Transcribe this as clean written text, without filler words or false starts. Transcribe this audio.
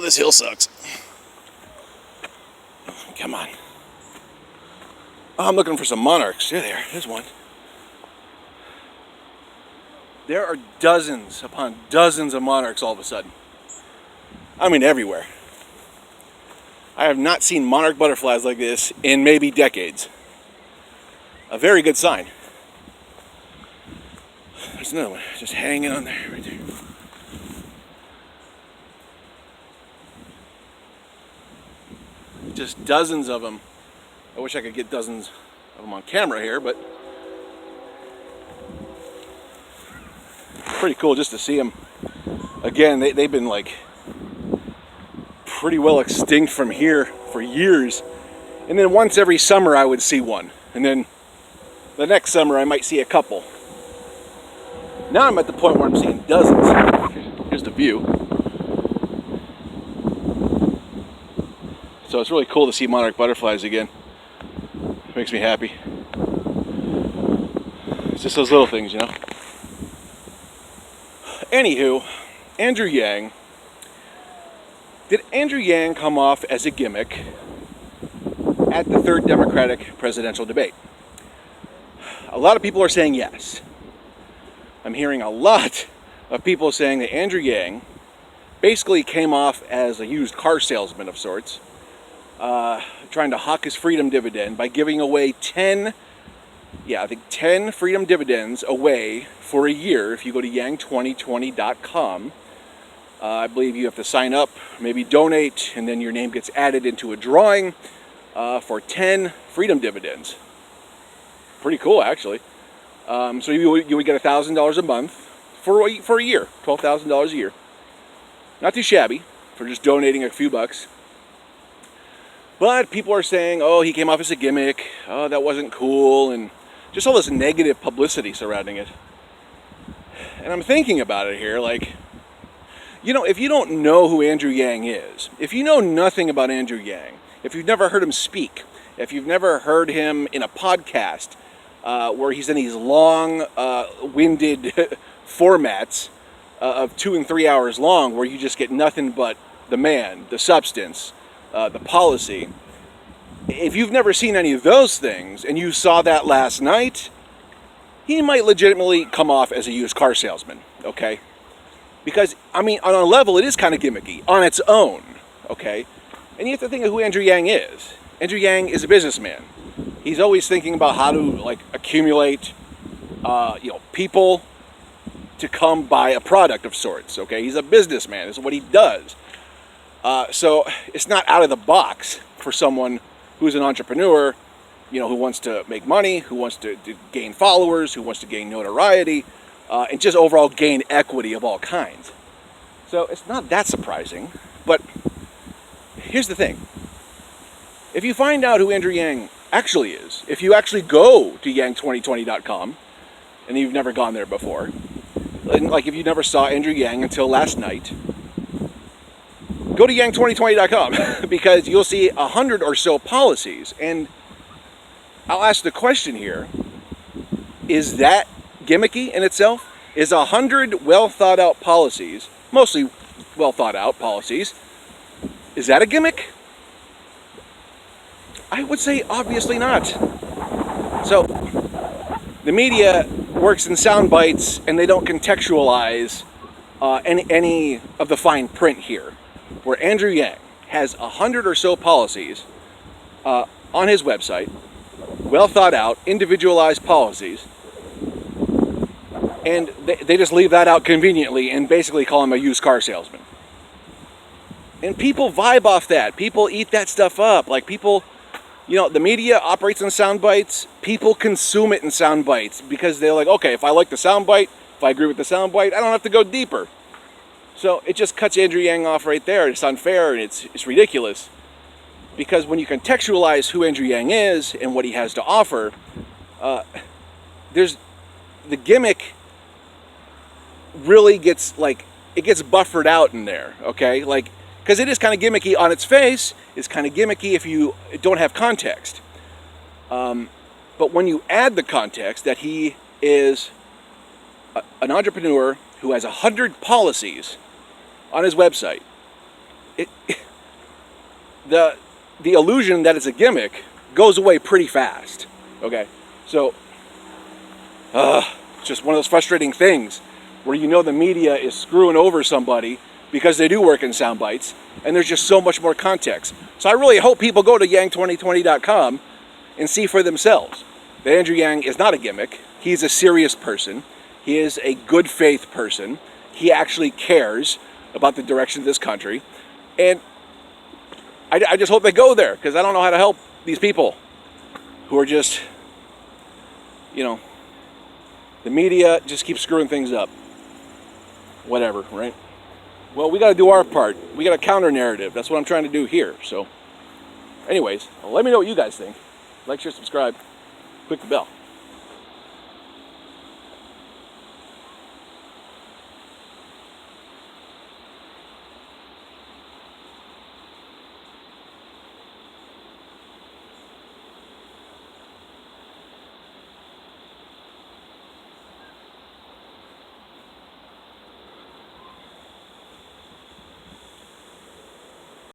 this hill sucks. Come on. Oh, I'm looking for some monarchs. There's one. There are dozens upon dozens of monarchs all of a sudden. I mean, everywhere. I have not seen monarch butterflies like this in maybe decades. A very good sign. There's another one just hanging on there, right there. Just dozens of them. I wish I could get dozens of them on camera here, but pretty cool just to see them. Again, they've been like pretty well extinct from here for years. And then once every summer I would see one. And then the next summer I might see a couple. Now I'm at the point where I'm seeing dozens. Here's the view. So it's really cool to see monarch butterflies again. It makes me happy. It's just those little things, you know. Anywho, Andrew Yang. Did Andrew Yang come off as a gimmick at the third Democratic presidential debate? A lot of people are saying yes. I'm hearing a lot of people saying that Andrew Yang basically came off as a used car salesman of sorts, trying to hawk his freedom dividend by giving away 10 freedom dividends away for a year. If you go to yang2020.com, I believe you have to sign up, maybe donate, and then your name gets added into a drawing for 10 freedom dividends. Pretty cool, actually. So you would get $1,000 a month for a year, $12,000 a year. Not too shabby for just donating a few bucks. But people are saying, oh, he came off as a gimmick, oh, that wasn't cool, and just all this negative publicity surrounding it. And I'm thinking about it here, like, you know, if you don't know who Andrew Yang is, if you know nothing about Andrew Yang, if you've never heard him speak, if you've never heard him in a podcast where he's in these long-winded formats of 2 and 3 hours long, where you just get nothing but the man, the substance, the policy. If you've never seen any of those things and you saw that last night, he might legitimately come off as a used car salesman, okay? Because, I mean, on a level, it is kind of gimmicky on its own, okay? And you have to think of who Andrew Yang is. Andrew Yang is a businessman. He's always thinking about how to, like, accumulate, people to come buy a product of sorts, okay? He's a businessman. This is what he does. So it's not out of the box for someone who's an entrepreneur, you know, who wants to make money, who wants to gain followers, who wants to gain notoriety, and just overall gain equity of all kinds. So it's not that surprising, but here's the thing. If you find out who Andrew Yang actually is, if you actually go to yang2020.com, and you've never gone there before, and like if you never saw Andrew Yang until last night, go to yang2020.com because you'll see 100 or so policies. And I'll ask the question here, is that gimmicky in itself? Is 100 well thought out policies, mostly well thought out policies, is that a gimmick? I would say obviously not. So the media works in sound bites and they don't contextualize any of the fine print here, where Andrew Yang has 100 or so policies on his website, well thought out, individualized policies, and they just leave that out conveniently and basically call him a used car salesman. And people vibe off that. People eat that stuff up. Like people, you know, the media operates in sound bites. People consume it in sound bites because they're like, okay, if I like the sound bite, if I agree with the sound bite, I don't have to go deeper. So it just cuts Andrew Yang off right there. It's unfair and it's ridiculous. Because when you contextualize who Andrew Yang is and what he has to offer, there's the gimmick really gets buffered out in there, okay? Like, because it is kind of gimmicky on its face. It's kind of gimmicky if you don't have context. But when you add the context that he is an entrepreneur who has 100 policies on his website, the illusion that it's a gimmick goes away pretty fast. Okay, so it's just one of those frustrating things where you know the media is screwing over somebody because they do work in sound bites, and there's just so much more context. So I really hope people go to yang2020.com and see for themselves that Andrew Yang is not a gimmick. He's a serious person. He is a good faith person. He actually cares about the direction of this country. And I just hope they go there, because I don't know how to help these people who are just, you know, the media just keeps screwing things up. Whatever, right? Well, we got to do our part. We got a counter narrative. That's what I'm trying to do here. So, anyways, let me know what you guys think. Like, share, subscribe, click the bell.